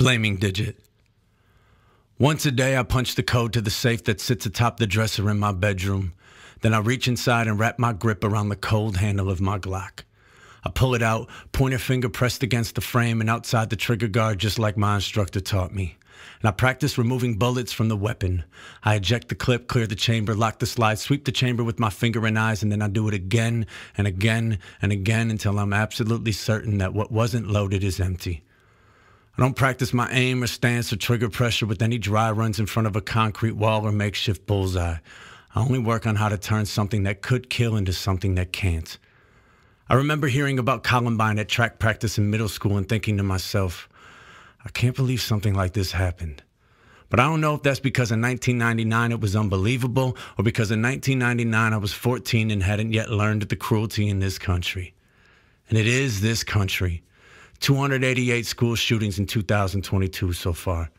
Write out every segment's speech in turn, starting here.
Blaming digit. Once a day, I punch the code to the safe that sits atop the dresser in my bedroom. Then I reach inside and wrap my grip around the cold handle of my Glock. I pull it out, pointer finger pressed against the frame and outside the trigger guard just like my instructor taught me. And I practice removing bullets from the weapon. I eject the clip, clear the chamber, lock the slide, sweep the chamber with my finger and eyes, and then I do it again and again and again until I'm absolutely certain that what wasn't loaded is empty. I don't practice my aim or stance or trigger pressure with any dry runs in front of a concrete wall or makeshift bullseye. I only work on how to turn something that could kill into something that can't. I remember hearing about Columbine at track practice in middle school and thinking to myself, I can't believe something like this happened. But I don't know if that's because in 1999 it was unbelievable or because in 1999 I was 14 and hadn't yet learned the cruelty in this country. And it is this country. 288 school shootings in 2022 so far.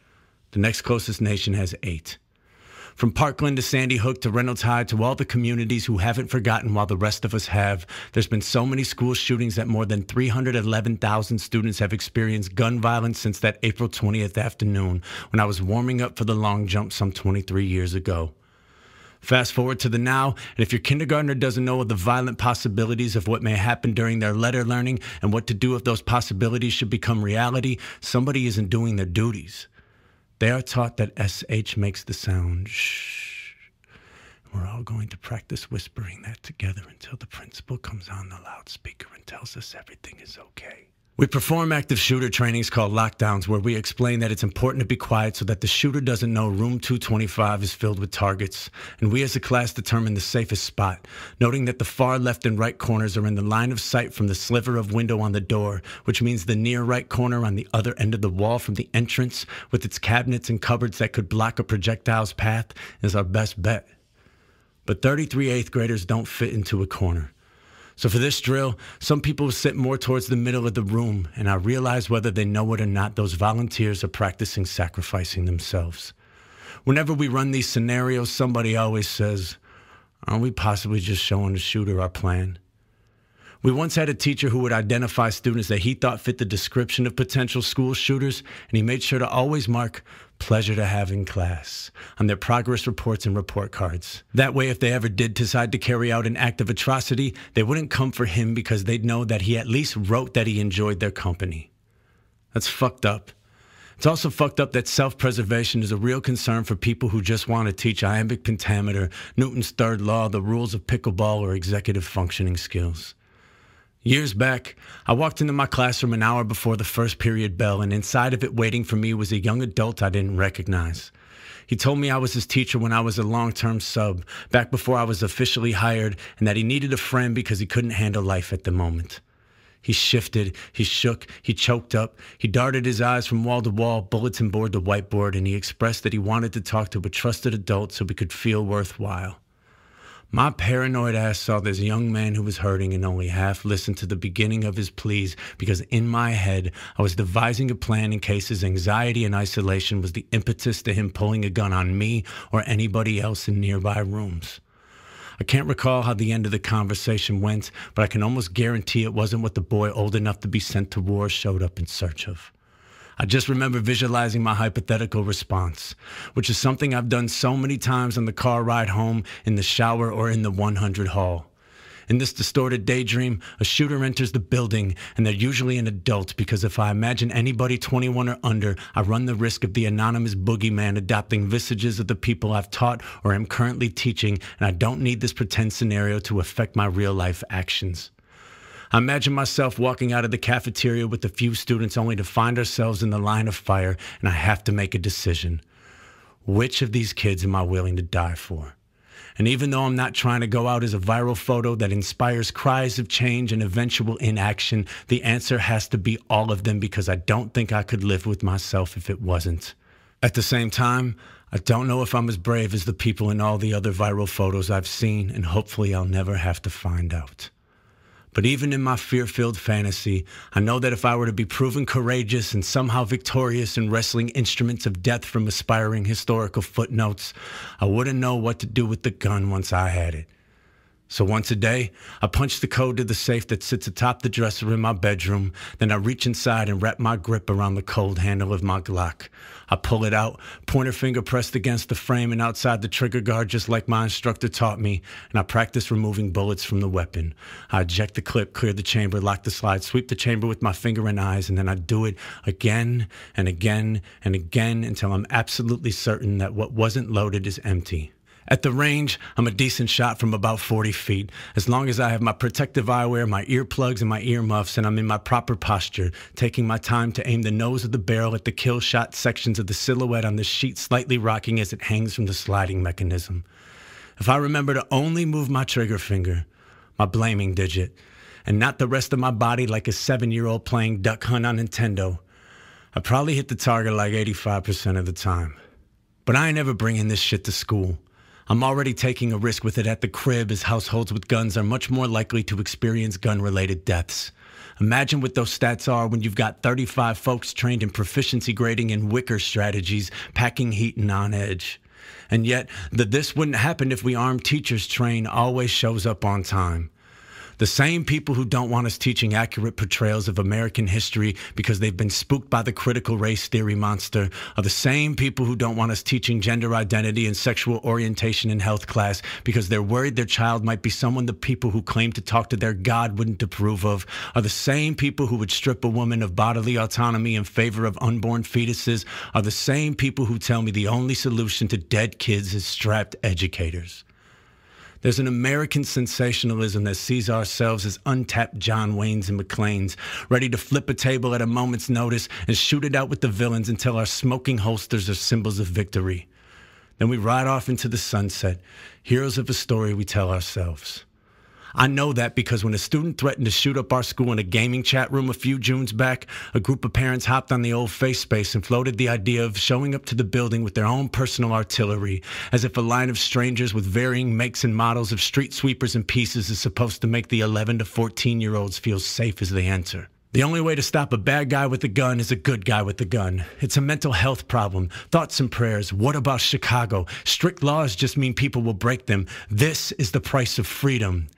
The next closest nation has 8. From Parkland to Sandy Hook to Reynolds High to all the communities who haven't forgotten while the rest of us have, there's been so many school shootings that more than 311,000 students have experienced gun violence since that April 20th afternoon when I was warming up for the long jump some 23 years ago. Fast forward to the now, and if your kindergartner doesn't know of the violent possibilities of what may happen during their letter learning and what to do if those possibilities should become reality, somebody isn't doing their duties. They are taught that SH makes the sound shh. We're all going to practice whispering that together until the principal comes on the loudspeaker and tells us everything is okay. We perform active shooter trainings called lockdowns where we explain that it's important to be quiet so that the shooter doesn't know room 225 is filled with targets. And we as a class determine the safest spot, noting that the far left and right corners are in the line of sight from the sliver of window on the door, which means the near right corner on the other end of the wall from the entrance with its cabinets and cupboards that could block a projectile's path is our best bet. But 33 8th graders don't fit into a corner. So for this drill, some people sit more towards the middle of the room, and I realize whether they know it or not, those volunteers are practicing sacrificing themselves. Whenever we run these scenarios, somebody always says, aren't we possibly just showing the shooter our plan? We once had a teacher who would identify students that he thought fit the description of potential school shooters, and he made sure to always mark pleasure to have in class on their progress reports and report cards. That way, if they ever did decide to carry out an act of atrocity, they wouldn't come for him because they'd know that he at least wrote that he enjoyed their company. That's fucked up. It's also fucked up that self-preservation is a real concern for people who just want to teach iambic pentameter, Newton's third law, the rules of pickleball, or executive functioning skills. Years back, I walked into my classroom an hour before the first period bell, and inside of it waiting for me was a young adult I didn't recognize. He told me I was his teacher when I was a long-term sub, back before I was officially hired, and that he needed a friend because he couldn't handle life at the moment. He shifted, he shook, he choked up, he darted his eyes from wall to wall, bulletin board to whiteboard, and he expressed that he wanted to talk to a trusted adult so we could feel worthwhile. My paranoid ass saw this young man who was hurting and only half listened to the beginning of his pleas because in my head, I was devising a plan in case his anxiety and isolation was the impetus to him pulling a gun on me or anybody else in nearby rooms. I can't recall how the end of the conversation went, but I can almost guarantee it wasn't what the boy old enough to be sent to war showed up in search of. I just remember visualizing my hypothetical response, which is something I've done so many times on the car ride home, in the shower, or in the 100 hall. In this distorted daydream, a shooter enters the building, and they're usually an adult because if I imagine anybody 21 or under, I run the risk of the anonymous boogeyman adopting visages of the people I've taught or am currently teaching, and I don't need this pretend scenario to affect my real-life actions. I imagine myself walking out of the cafeteria with a few students only to find ourselves in the line of fire, and I have to make a decision. Which of these kids am I willing to die for? And even though I'm not trying to go out as a viral photo that inspires cries of change and eventual inaction, the answer has to be all of them because I don't think I could live with myself if it wasn't. At the same time, I don't know if I'm as brave as the people in all the other viral photos I've seen, and hopefully I'll never have to find out. But even in my fear-filled fantasy, I know that if I were to be proven courageous and somehow victorious in wresting instruments of death from aspiring historical footnotes, I wouldn't know what to do with the gun once I had it. So once a day, I punch the code to the safe that sits atop the dresser in my bedroom. Then I reach inside and wrap my grip around the cold handle of my Glock. I pull it out, pointer finger pressed against the frame and outside the trigger guard just like my instructor taught me, and I practice removing bullets from the weapon. I eject the clip, clear the chamber, lock the slide, sweep the chamber with my finger and eyes, and then I do it again and again and again until I'm absolutely certain that what wasn't loaded is empty. At the range, I'm a decent shot from about 40 feet, as long as I have my protective eyewear, my earplugs, and my earmuffs, and I'm in my proper posture, taking my time to aim the nose of the barrel at the kill shot sections of the silhouette on the sheet slightly rocking as it hangs from the sliding mechanism. If I remember to only move my trigger finger, my blaming digit, and not the rest of my body like a 7-year-old playing Duck Hunt on Nintendo, I probably hit the target like 85% of the time. But I ain't ever bringing this shit to school. I'm already taking a risk with it at the crib, as households with guns are much more likely to experience gun-related deaths. Imagine what those stats are when you've got 35 folks trained in proficiency grading and wicker strategies, packing heat and on edge. And yet, the "this wouldn't happen if we armed teachers" train always shows up on time. The same people who don't want us teaching accurate portrayals of American history because they've been spooked by the critical race theory monster are the same people who don't want us teaching gender identity and sexual orientation in health class because they're worried their child might be someone the people who claim to talk to their God wouldn't approve of, are the same people who would strip a woman of bodily autonomy in favor of unborn fetuses, are the same people who tell me the only solution to dead kids is strapped educators. There's an American sensationalism that sees ourselves as untapped John Waynes and McClanes, ready to flip a table at a moment's notice and shoot it out with the villains until our smoking holsters are symbols of victory. Then we ride off into the sunset, heroes of a story we tell ourselves. I know that because when a student threatened to shoot up our school in a gaming chat room a few Junes back, a group of parents hopped on the old face space and floated the idea of showing up to the building with their own personal artillery, as if a line of strangers with varying makes and models of street sweepers and pieces is supposed to make the 11 to 14-year-olds feel safe as they enter. The only way to stop a bad guy with a gun is a good guy with a gun. It's a mental health problem. Thoughts and prayers. What about Chicago? Strict laws just mean people will break them. This is the price of freedom.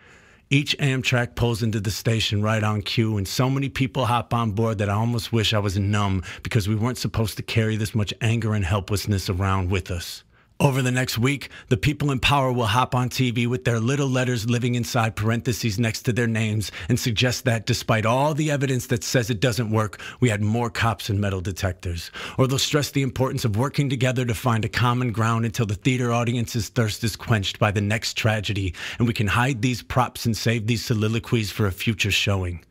Each Amtrak pulls into the station right on cue, and so many people hop on board that I almost wish I was numb because we weren't supposed to carry this much anger and helplessness around with us. Over the next week, the people in power will hop on TV with their little letters living inside parentheses next to their names and suggest that, despite all the evidence that says it doesn't work, we had more cops and metal detectors. Or they'll stress the importance of working together to find a common ground until the theater audience's thirst is quenched by the next tragedy, and we can hide these props and save these soliloquies for a future showing.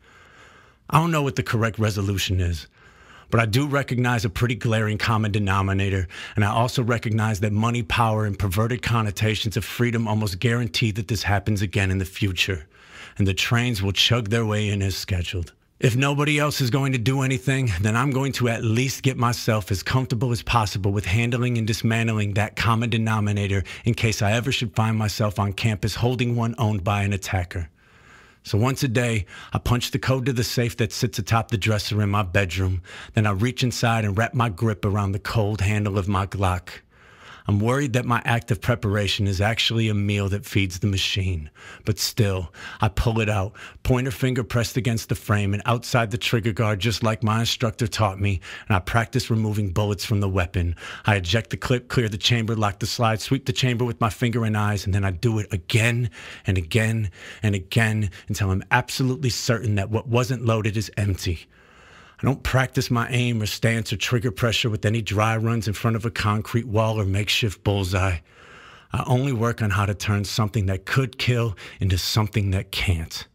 I don't know what the correct resolution is, but I do recognize a pretty glaring common denominator, and I also recognize that money, power, and perverted connotations of freedom almost guarantee that this happens again in the future, and the trains will chug their way in as scheduled. If nobody else is going to do anything, then I'm going to at least get myself as comfortable as possible with handling and dismantling that common denominator in case I ever should find myself on campus holding one owned by an attacker. So once a day, I punch the code to the safe that sits atop the dresser in my bedroom. Then I reach inside and wrap my grip around the cold handle of my Glock. I'm worried that my act of preparation is actually a meal that feeds the machine. But still, I pull it out, pointer finger pressed against the frame and outside the trigger guard just like my instructor taught me, and I practice removing bullets from the weapon. I eject the clip, clear the chamber, lock the slide, sweep the chamber with my finger and eyes, and then I do it again and again and again until I'm absolutely certain that what wasn't loaded is empty. I don't practice my aim or stance or trigger pressure with any dry runs in front of a concrete wall or makeshift bullseye. I only work on how to turn something that could kill into something that can't.